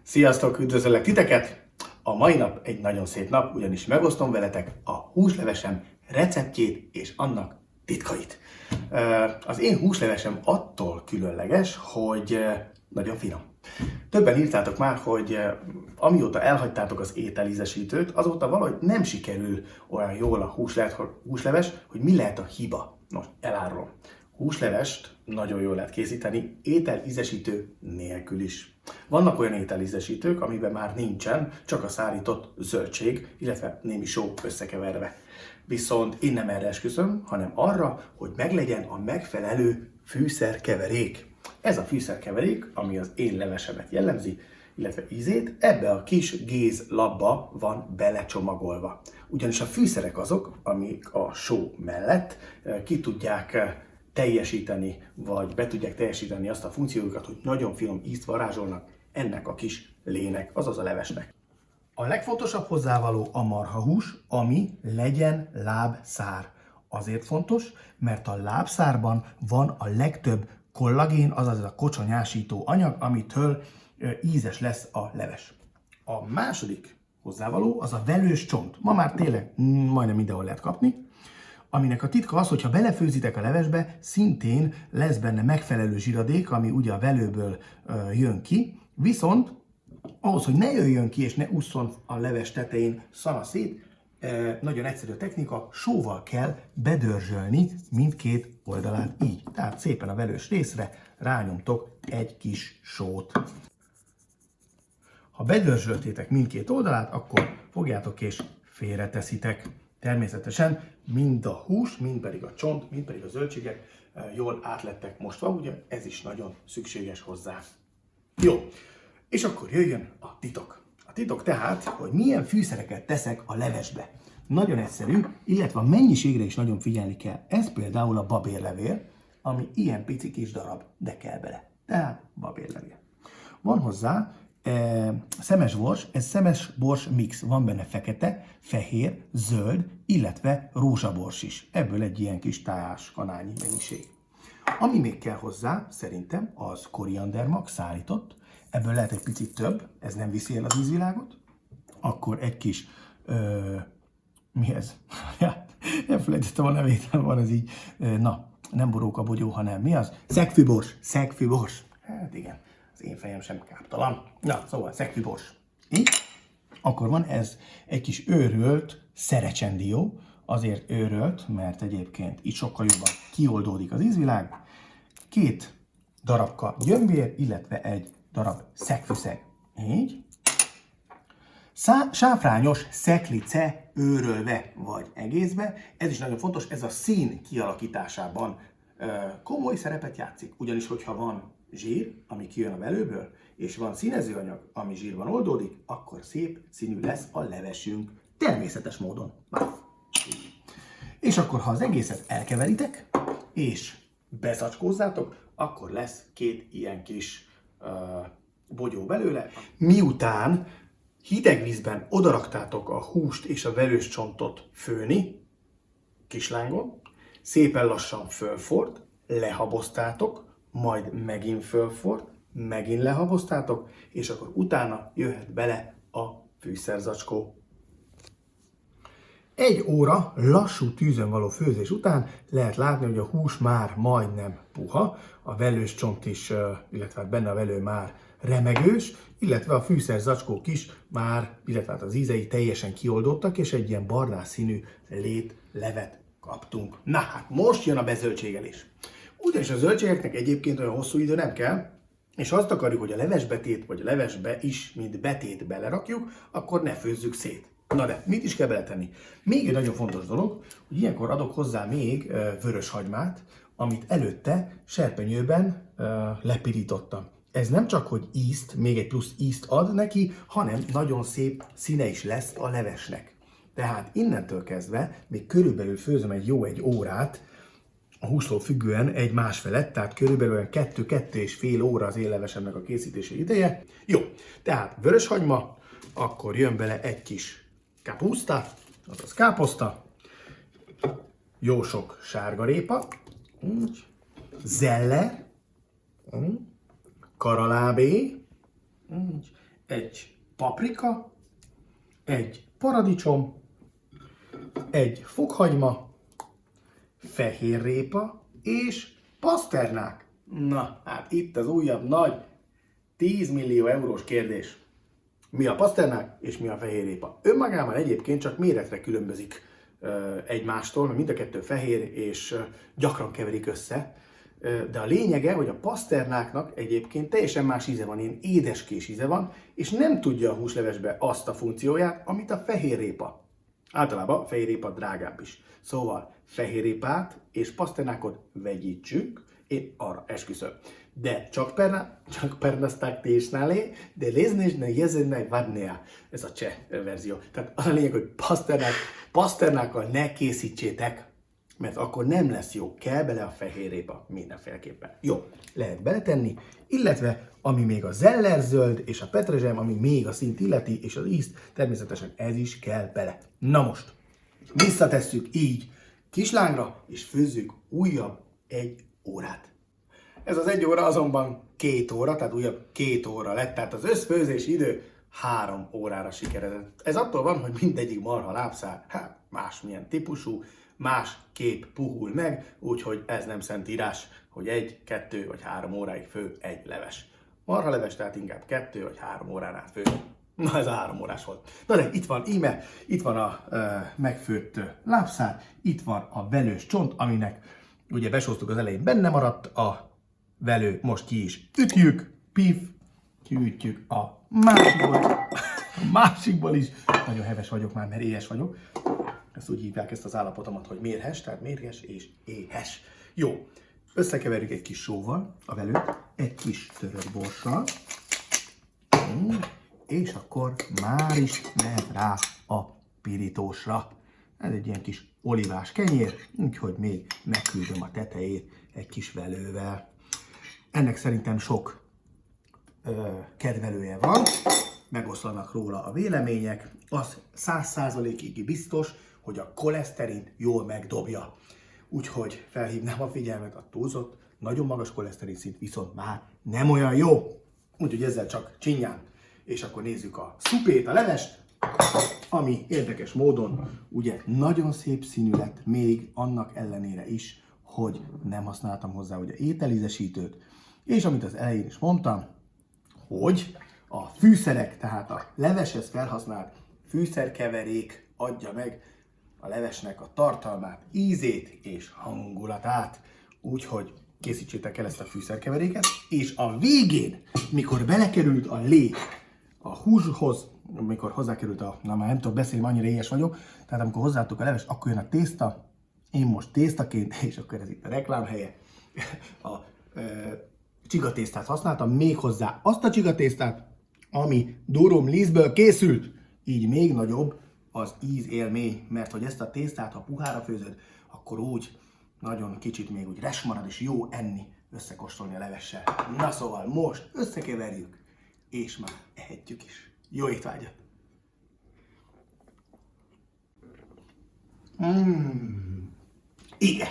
Sziasztok, üdvözöllek titeket! A mai nap egy nagyon szép nap, ugyanis megosztom veletek a húslevesem receptjét és annak titkait. Az én húslevesem attól különleges, hogy nagyon finom. Többen írtátok már, hogy amióta elhagytátok az ételízesítőt, azóta valahogy nem sikerül olyan jól a húsleves, hogy mi lehet a hiba. Nos, elárulom. Húslevest nagyon jól lehet készíteni ételízesítő nélkül is. Vannak olyan ételízesítők, amiben már nincsen, csak a szárított zöldség, illetve némi só összekeverve. Viszont én nem erre esküszöm, hanem arra, hogy meglegyen a megfelelő fűszerkeverék. Ez a fűszerkeverék, ami az én levesemet jellemzi, illetve ízét, ebbe a kis gézlapba van belecsomagolva. Ugyanis a fűszerek azok, amik a só mellett ki tudják teljesíteni, vagy be tudják teljesíteni azt a funkciójukat, hogy nagyon finom ízt varázsolnak ennek a kis lének, azaz a levesnek. A legfontosabb hozzávaló a marhahús, ami legyen lábszár. Azért fontos, mert a lábszárban van a legtöbb kollagén, azaz a kocsonyásító anyag, amitől ízes lesz a leves. A második hozzávaló az a velős csont. Ma már tényleg majdnem mindenhol lehet kapni, aminek a titka az, hogy ha belefőzitek a levesbe, szintén lesz benne megfelelő zsiradék, ami ugye a velőből jön ki, viszont ahhoz, hogy ne jöjjön ki és ne ússzon a leves tetején szana szét, nagyon egyszerű a technika, sóval kell bedörzsölni mindkét oldalát így. Tehát szépen a velős részre rányomtok egy kis sót. Ha bedörzsöltétek mindkét oldalát, akkor fogjátok és félreteszitek. Természetesen mind a hús, mind pedig a csont, mind pedig a zöldségek jól átlettek mosva, ugye ez is nagyon szükséges hozzá. Jó, és akkor jöjjön a titok. A titok tehát, hogy milyen fűszereket teszek a levesbe. Nagyon egyszerű, illetve a mennyiségre is nagyon figyelni kell. Ez például a babérlevél, ami ilyen pici kis darab, de kell bele. Tehát babérlevél. Van hozzá szemesbors, ez szemesbors mix. Van benne fekete, fehér, zöld, illetve rózsabors is. Ebből egy ilyen kis tájáskanálnyi mennyiség. Ami még kell hozzá, szerintem, az koriandermag szárított. Ebből lehet egy picit több, ez nem viszi el az ízvilágot. Akkor egy kis, mi ez? Elfelejtettem a nevét, van ez így, nem borókabogyó, hanem mi az? Szegfűbors, szegfűbors. Hát igen, az én fejem sem káptalan. Na, szóval szegfűbors. Így? Akkor van ez egy kis őrölt szerecsendió, azért őrölt, mert egyébként itt sokkal jobban kioldódik az ízvilág. 2 darabka gyömbér, illetve egy darab szegfűszeg. Így. Sáfrányos szeklice őrölve vagy egészbe. Ez is nagyon fontos, ez a szín kialakításában komoly szerepet játszik. Ugyanis, hogyha van zsír, ami kijön a velőből, és van színezőanyag, ami zsírban oldódik, akkor szép színű lesz a levesünk. Természetes módon. És akkor, ha az egészet elkeveritek, és beszacskózzátok, akkor lesz 2 ilyen kis bogyó belőle. Miután hideg vízben odaraktátok a húst és a velős csontot főni, kislángon, szépen lassan fölford, lehaboztátok, majd megint fölford, megint lehaboztátok, és akkor utána jöhet bele a fűszerzacskó. 1 óra lassú tűzön való főzés után lehet látni, hogy a hús már majdnem puha, a velős csont is, illetve benne a velő már remegős, illetve a fűszerzacskók is már, illetve az ízei teljesen kioldódtak, és egy ilyen barnás színű levet kaptunk. Na hát, most jön a bezöldségelés. Ugyanis a zöldségeknek egyébként olyan hosszú idő nem kell, és ha azt akarjuk, hogy a levesbetét, vagy a levesbe is, mint betét belerakjuk, akkor ne főzzük szét. Na de, mit is kell beletenni? Még egy nagyon fontos dolog, hogy ilyenkor adok hozzá még vörös hagymát, amit előtte serpenyőben lepirítottam. Ez nem csak, hogy ízt, még egy plusz ízt ad neki, hanem nagyon szép színe is lesz a levesnek. Tehát innentől kezdve még körülbelül főzöm egy 1 órát, a hústól függően egy másfelett, tehát körülbelül 2-2,5 óra az én levesemnek a készítési ideje. Jó, tehát vöröshagyma, akkor jön bele egy kis kapuszta, azaz káposzta, jó sok sárgarépa, zeller, karalábé, egy paprika, egy paradicsom, egy fokhagyma, fehérrépa és paszternák. Na, hát itt az újabb nagy 10 millió eurós kérdés. Mi a paszternák és mi a fehérrépa? Önmagában egyébként csak méretre különbözik egymástól, mert mind a kettő fehér és gyakran keverik össze. De a lényege, hogy a paszternáknak egyébként teljesen más íze van, ilyen édeskés íze van, és nem tudja a húslevesbe azt a funkcióját, amit a fehérrépa. Általában a fehérrépa drágább is. Szóval fehérrépát és paszternákot vegyítsük, én arra esküszöm. De csak pernaszták tésnálé, de léznes ne jezennek vadnea. Ez a cseh verzió. Tehát az a lényeg, hogy paszternákkal ne készítsétek, mert akkor nem lesz jó. Kell bele a fehérrépa mindenféleképpen. Jó, lehet beletenni, illetve ami még a zellerzöld és a petrezselyem, ami még a színt illeti, és az ízt, természetesen ez is kell bele. Na most, visszatesszük így kislángra, és főzzük újabb 1 órát. Ez az 1 óra azonban 2 óra, tehát újabb 2 óra lett, tehát az összfőzési idő 3 órára sikeredett. Ez attól van, hogy mindegyik marha lábszár, másmilyen típusú, más kép puhul meg, úgyhogy ez nem szentírás, hogy 1, 2 vagy 3 óráig fő egy leves. Marha leves, tehát inkább 2 vagy 3 óránál fő. Na, ez a 3 órás volt. Na de itt van íme, itt van a megfőtt lábszár, itt van a velős csont, aminek ugye besóztuk az elején, benne maradt a velő, most ki is ütjük, pif, kiütjük a másikból is. Nagyon heves vagyok már, mert éhes vagyok. Ezt úgy hívják ezt az állapotomat, hogy mérhes, tehát mérges és éhes. Jó, összekeverjük egy kis sóval a velőt, egy kis törött borssal, és akkor már is mehet rá a pirítósra. Ez egy ilyen kis olivás kenyér, úgyhogy még megküldöm a tetejét egy kis velővel. Ennek szerintem sok kedvelője van, megoszlanak róla a vélemények. Az 100%-ig biztos, hogy a koleszterint jól megdobja. Úgyhogy felhívnám a figyelmet, a túlzott, nagyon magas koleszterin szint viszont már nem olyan jó. Úgyhogy ezzel csak csinyán. És akkor nézzük a szupét, a levest, ami érdekes módon ugye nagyon szép színű lett, még annak ellenére is, hogy nem használtam hozzá ugye ételízesítőt, és amit az elején is mondtam, hogy a fűszerek, tehát a leveshez felhasznált fűszerkeverék adja meg a levesnek a tartalmát, ízét és hangulatát. Úgyhogy készítsétek el ezt a fűszerkeveréket, és a végén, mikor belekerült a lé a húshoz, amikor hozzákerült már nem tudok beszélni, annyira éhes vagyok, tehát amikor hozzáadtuk a leves, akkor jön a tészta, én most tésztaként, és akkor ez itt a reklámhelye, a csigatésztát használtam, méghozzá azt a csigatésztát, ami durum lisztből készült, így még nagyobb az ízélmény, mert hogy ezt a tésztát, ha puhára főzöd, akkor úgy nagyon kicsit még úgy res marad, és jó enni, összekóstolni a levessel. Na szóval most összekeverjük, és már ehetjük is. Jó étvágyat! Igen!